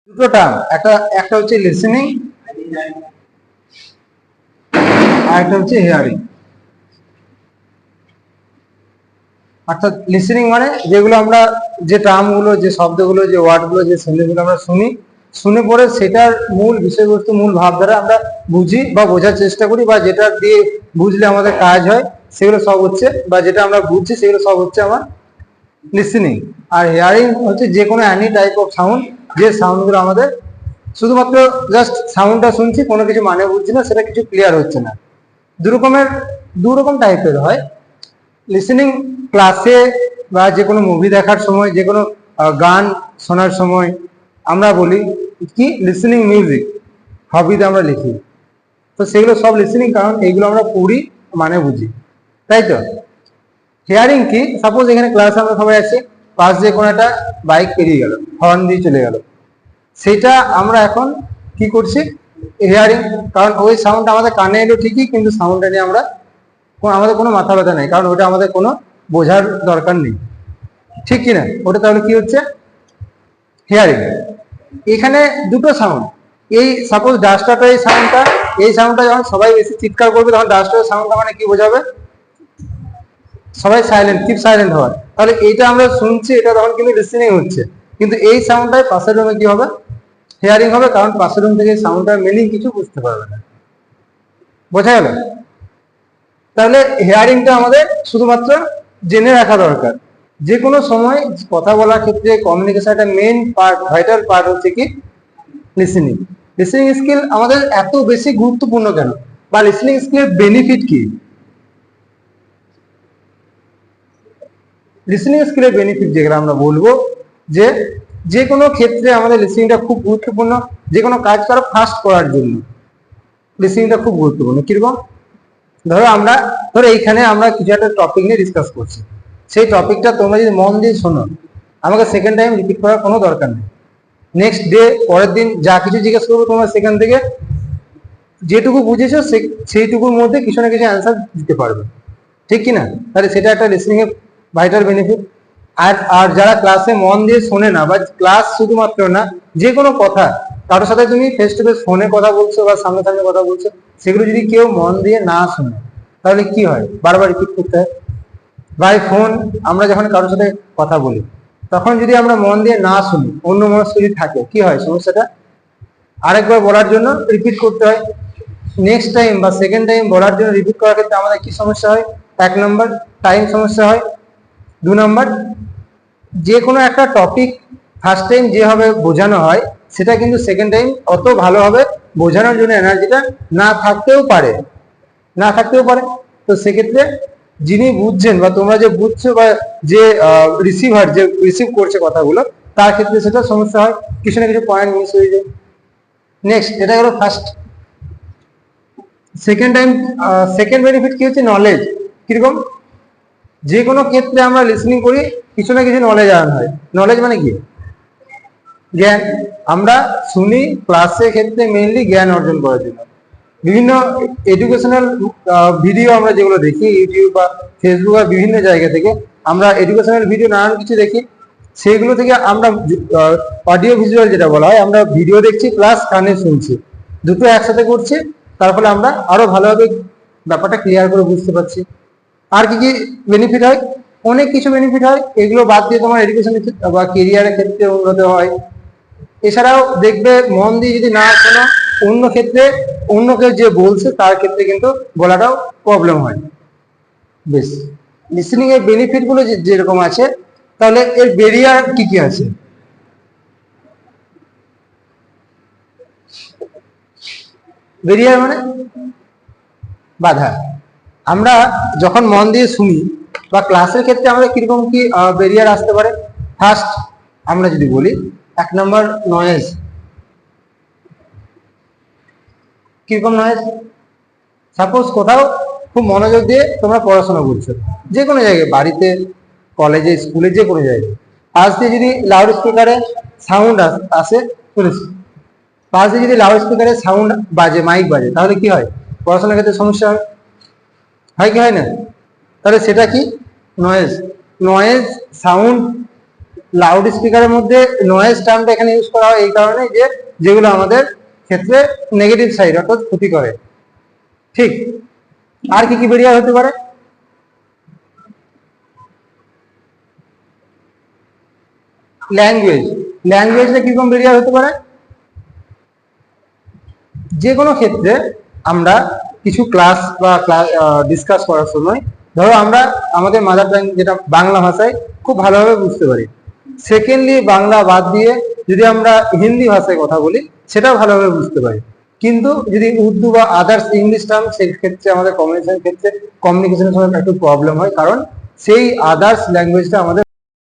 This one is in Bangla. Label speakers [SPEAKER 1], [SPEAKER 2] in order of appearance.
[SPEAKER 1] দুটো টার্ম, একটা একটা হচ্ছে লিসেনিং আর একটা হচ্ছে হিয়ারিং। অর্থাৎ লিসেনিং মানে যেগুলো আমরা, যে টার্মগুলো, যে শব্দগুলো, যে ওয়ার্ডগুলো, যে সেন্টেন্সগুলো আমরা শুনি, শুনে পরে সেটার মূল বিষয়বস্তু, মূল ভাবধারা আমরা বুঝি বা বোঝার চেষ্টা করি, বা যেটা দিয়ে বুঝলে আমাদের কাজ হয় সেগুলো সব হচ্ছে, বা যেটা আমরা বুঝছি সেগুলো সব হচ্ছে আমার লিসেনিং। আর হিয়ারিং হচ্ছে যে কোনো অ্যানি টাইপ অফ সাউন্ড, যে সাউন্ডগুলো আমাদের শুধুমাত্র জাস্ট সাউন্ডটা শুনছি, কোনো কিছু মানে বুঝছি না, সেটা কিছু ক্লিয়ার হচ্ছে না। দু রকম টাইপের হয় লিসেনিং। ক্লাসে বা যে কোনো মুভি দেখার সময়, যে কোনো গান শোনার সময় আমরা বলি কি লিসেনিং মিউজিক, হবিতে আমরা লিখি, তো সেগুলো সব লিসেনিং, কারণ এইগুলো আমরা পড়ি মানে বুঝি, তাই তো। হিয়ারিং কি, সাপোজ এখানে ক্লাসে আমরা সবাই আছি, পাশ দিয়ে কোনো একটা বাইক পেরিয়ে গেল, হর্ন দিয়ে চলে গেল, সেটা আমরা এখন কি করছি, হিয়ারিং। কারণ ওই সাউন্ড আমাদের কানে এলো ঠিকই, কিন্তু সাউন্ডটা নিয়ে আমাদের কোনো মাথা ব্যথা নেই, কারণ ওটা আমাদের কোনো বোঝার দরকার নেই, ঠিক কিনা। ওটা তাহলে কি হচ্ছে, হিয়ারিং। এখানে দুটো সাউন্ড, এই সাপোজ ডাস্টারটা, এই সাউন্ডটা যখন সবাই বেশি চিৎকার করবে, তখন ডাস্টারের সাউন্ডটা মানে কি বোঝাবে, সবাই সাইলেন্ট, কিপ সাইলেন্ট হওয়ার। তাহলে এইটা আমরা শুনছি, এটা তখন কিন্তু লিসেনিং হচ্ছে, কিন্তু এই সাউন্ডটাই পাশের রুমে কি হবে, হিয়ারিং হবে, কারণ পাশের রুম থেকে সাউন্ডটার মিনিং কিছু বুঝতে পারবে না। বোঝা গেল? তাহলে হিয়ারিংটা আমাদের শুধুমাত্র জেনে রাখা দরকার। যে কোনো সময় কথা বলার ক্ষেত্রে কমিউনিকেশন একটা মেইন পার্ট, ভাইটাল পার্ট হচ্ছে কি লিসেনিং। লিসেনিং স্কিল আমাদের এত বেশি গুরুত্বপূর্ণ কেন, বা লিসেনিং স্কিলের বেনিফিট কি? লিসেনিং স্কিলের বেনিফিট যেগুলো আমরা বলবো, যে কোনো ক্ষেত্রে আমাদের লিসেনিংটা খুব গুরুত্বপূর্ণ। যে কোনো কাজ করা ফাস্ট করার জন্য লিসেনিংটা খুব গুরুত্বপূর্ণ। কিরকম, ধরো এইখানে আমরা কিছু একটা টপিক নিয়ে ডিসকাস করছি, সেই টপিকটা তোমরা যদি মন দিয়ে শোনো, আমাকে সেকেন্ড টাইম রিপিট করার কোনো দরকার নেই। নেক্সট ডে, পরের দিন যা কিছু জিজ্ঞেস করবো, তোমরা সেখান থেকে যেটুকু বুঝেছো সেইটুকুর মধ্যে কিছু না কিছু অ্যান্সার দিতে পারবে, ঠিক কিনা। তাহলে সেটা একটা লিসেনিং এর ভাইটাল বেনিফিট। আর যারা ক্লাসে মন দিয়ে শোনে না, বা ক্লাস শুধুমাত্র না, যে কোনো কথা, কারোর সাথে তুমি ফেস টু ফেস ফোনে কথা বলছো বা সামনে সামনে কথা বলছো, সেগুলো যদি কেউ মন দিয়ে না শোনে, তাহলে কি হয়, বারবার রিপিট করতে হয়। বাই ফোন আমরা যখন কারোর সাথে কথা বলি, তখন যদি আমরা মন দিয়ে না শুনি, অন্য মনস্ক যদি থাকে, কি হয় সমস্যাটা, আরেকবার বলার জন্য রিপিট করতে হয়। নেক্সট টাইম বা সেকেন্ড টাইম বলার জন্য রিপিট করার ক্ষেত্রে আমাদের কি সমস্যা হয়, 1 নম্বর টাইম সমস্যা হয়। 2 নম্বর, যে কোনো একটা টপিক ফার্স্ট টাইম যেভাবে বোঝানো হয়, সেটা কিন্তু সেকেন্ড টাইম অত ভালোভাবে বোঝানোর জন্য এনার্জিটা না থাকতেও পারে। তো সেক্ষেত্রে যিনি বুঝছেন, বা তোমরা যে বুঝছো, বা যে রিসিভার, যে রিসিভ করছে কথাগুলো, তার ক্ষেত্রে সেটা সমস্যা হয়, কিছু না কিছু পয়েন্ট মিস হয়ে যায়। নেক্সট, এটা হলো ফার্স্ট। সেকেন্ড বেনিফিট কি হচ্ছে, নলেজ। কিরকম, যে কোনো ক্ষেত্রে আমরা লিসেনিং করি, কিছু না কিছু নলেজ আর্ন হয়। নলেজ মানে কি, জ্ঞান। আমরা শুনি ক্লাসের ক্ষেত্রে মেইনলি জ্ঞান অর্জন করার জন্য। বিভিন্ন এডুকেশনাল ভিডিও আমরা যেগুলো দেখি, ইউটিউব বা ফেসবুক বা বিভিন্ন জায়গা থেকে আমরা এডুকেশনাল ভিডিও নানান কিছু দেখি, সেগুলো থেকে আমরা অডিও ভিজুয়াল যেটা বলা হয়, আমরা ভিডিও দেখছি প্লাস কানে শুনছি, দুটো একসাথে করছি, তার ফলে আমরা আরো ভালোভাবে ব্যাপারটা ক্লিয়ার করে বুঝতে পারছি। আর কি কি বেনিফিট হয়, অনেক কিছু বেনিফিট হয়, এগুলো বাদ দিয়ে তোমার এডুকেশনের ক্ষেত্রে বা কেরিয়ারের ক্ষেত্রে উন্নত হয়। এছাড়াও দেখবে, মন দিয়ে যদি না শোনো, অন্য ক্ষেত্রে অন্য কেউ যে বলছে তার ক্ষেত্রে কিন্তু বলাটাও প্রবলেম হয়। বেশ, লিসেনিং এর বেনিফিট গুলো যেরকম আছে, তাহলে এর ব্যারিয়ার কি কি আছে? ব্যারিয়ার মানে বাধা। আমরা যখন মন দিয়ে শুনি, বা ক্লাসের ক্ষেত্রে আমাদের কিরকম কি ব্যারিয়ার আসতে পারে। ফার্স্ট আমরা যদি বলি, 1 নম্বর নয়েজ। কিরকম নয়েজ, সাপোজ কোথাও খুব মনোযোগ দিয়ে তোমরা পড়াশোনা করছো, যে কোনো জায়গায়, বাড়িতে, কলেজে, স্কুলে, যে কোনো জায়গায়, পাশ দিয়ে যদি লাউড স্পিকারে সাউন্ড আসে, শুনেছি, পাশ দিয়ে যদি লাউড স্পিকারে সাউন্ড বাজে, মাইক বাজে, তাহলে কি হয়, পড়াশোনার ক্ষেত্রে সমস্যা হয় কি হয় না। তাহলে সেটা কি, নয়েজ। নয়েজ সাউন্ড লাউড স্পিকারের মধ্যে নয়েজ টার্মটা এখানে ইউজ করা হয় এই কারণে যে যেগুলো আমাদের ক্ষেত্রে নেগেটিভ সাইড অর্থাৎ ক্ষতি করে। ঠিক, আর কি কি বেরিয়ার হতে পারে? ল্যাঙ্গুয়েজ, ল্যাঙ্গুয়েজটা কিরকম বেরিয়ার হতে পারে? যে কোনো ক্ষেত্রে আমরা কিছু ক্লাস বা ডিসকাস করার সময় ধরো আমরা আমাদের মাদার টাং যেটা বাংলা ভাষায় খুব ভালোভাবে বুঝতে পারি, সেকেন্ডলি বাংলা বাদ দিয়ে যদি আমরা হিন্দি ভাষায় কথা বলি সেটাও ভালোভাবে বুঝতে পারি, কিন্তু যদি উর্দু বা আদার্স ইংলিশ টার্ম সেই ক্ষেত্রে আমাদের কমিউনিকেশনের সময় একটু প্রবলেম হয়, কারণ সেই আদার্স ল্যাঙ্গুয়েজটা আমাদের